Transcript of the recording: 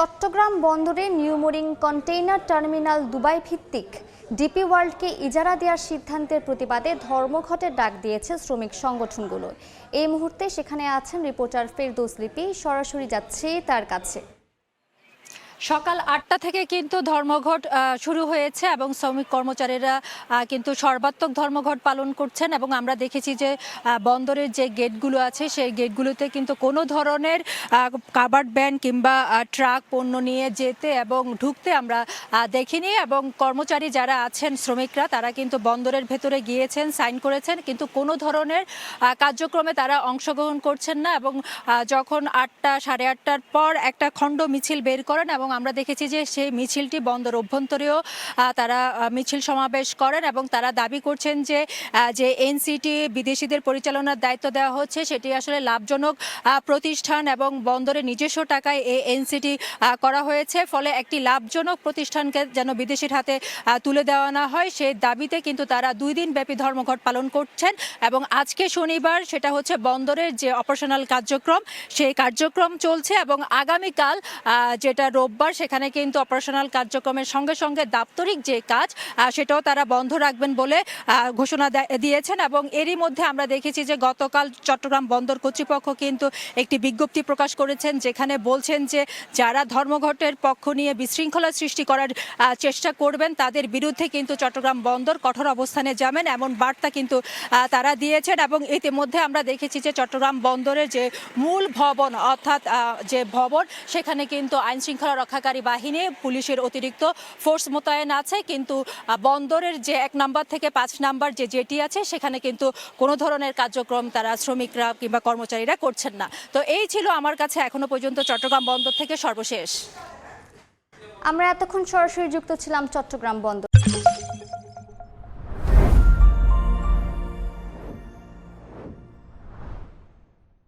চট্টগ্রাম বন্দরে new mooring container terminal Dubai ভিত্তিক DP ওয়ার্ল্ডকে ইজারা দেওয়ার সিদ্ধান্তের প্রতিবাদে ধর্মঘটের ডাক দিয়েছে শ্রমিক সংগঠনগুলো। এই মুহূর্তে সেখানে আছেন রিপোর্টার ফেরদৌস লিপি, সরাসরি যাচ্ছে তার কাছে। সকাল ৮টা থেকে কিন্তু ধর্মঘট শুরু হয়েছে এবং শ্রমিক কর্মচারীরা কিন্তু সর্বাত্মক ধর্মঘট পালন করছেন এবং আমরা দেখেছি যে বন্দরের যে গেটগুলো আছে সেই গেটগুলোতে কিন্তু কোনো ধরনের কাভার্ড ভ্যান কিংবা ট্রাক পণ্য নিয়ে যেতে এবং ঢুকতে আমরা দেখিনি এবং কর্মচারী যারা আছেন শ্রমিকরা তারা কিন্তু বন্দরের ভেতরে গিয়েছেন, সাইন করেছেন, কিন্তু কোনো ধরনের কার্যক্রমে তারা অংশগ্রহণ করছেন না এবং যখন ৮টা সাড়ে ৮টার পর একটা খণ্ড মিছিল বের করেন এবং আমরা দেখেছি যে সেই মিছিলটি বন্দর অভ্যন্তরেও তারা মিছিল সমাবেশ করেন এবং তারা দাবি করছেন যে এনসিটি বিদেশিদের পরিচালনার দায়িত্ব দেওয়া হচ্ছে সেটি আসলে লাভজনক প্রতিষ্ঠান এবং বন্দরে নিজস্ব টাকায় এই এনসিটি করা হয়েছে, ফলে একটি লাভজনক প্রতিষ্ঠানকে যেন বিদেশির হাতে তুলে দেওয়া না হয় সেই দাবিতে কিন্তু তারা 2 দিন ব্যাপী ধর্মঘট পালন করছেন এবং আজকে শনিবার সেটা হচ্ছে বন্দরের যে অপারেশনাল কার্যক্রম সেই কার্যক্রম চলছে এবং আগামীকাল যেটা রোববার সেখানে কিন্তু অপারেশনাল কার্যক্রমের সঙ্গে সঙ্গে দাপ্তরিক যে কাজ সেটাও তারা বন্ধ রাখবেন বলে ঘোষণা দিয়েছেন এবং এরই মধ্যে আমরা দেখেছি যে গতকাল চট্টগ্রাম বন্দর কর্তৃপক্ষ কিন্তু একটি বিজ্ঞপ্তি প্রকাশ করেছেন যেখানে বলছেন যে যারা ধর্মঘটের পক্ষ নিয়ে বিশৃঙ্খলা সৃষ্টি করার চেষ্টা করবেন তাদের বিরুদ্ধে কিন্তু চট্টগ্রাম বন্দর কঠোর অবস্থানে যাবেন এমন বার্তা কিন্তু তারা দিয়েছেন এবং ইতিমধ্যে আমরা দেখেছি যে চট্টগ্রাম বন্দরের যে মূল ভবন অর্থাৎ যে ভবন সেখানে কিন্তু আইনশৃঙ্খলা রক্ষাকারী বাহিনী পুলিশের অতিরিক্ত ফোর্স মোতায়েন আছে, কিন্তু বন্দরের যে 1 নম্বর থেকে 5 নম্বর যে জেটি আছে সেখানে কিন্তু কোনো ধরনের কার্যক্রম তারা শ্রমিকরা কিংবা কর্মচারীরা করছেন না। তো এই ছিল আমার কাছে এখনো পর্যন্ত চট্টগ্রাম বন্দর থেকে সর্বশেষ। আমরা এতক্ষণ সরাসরি যুক্ত ছিলাম চট্টগ্রাম বন্দর।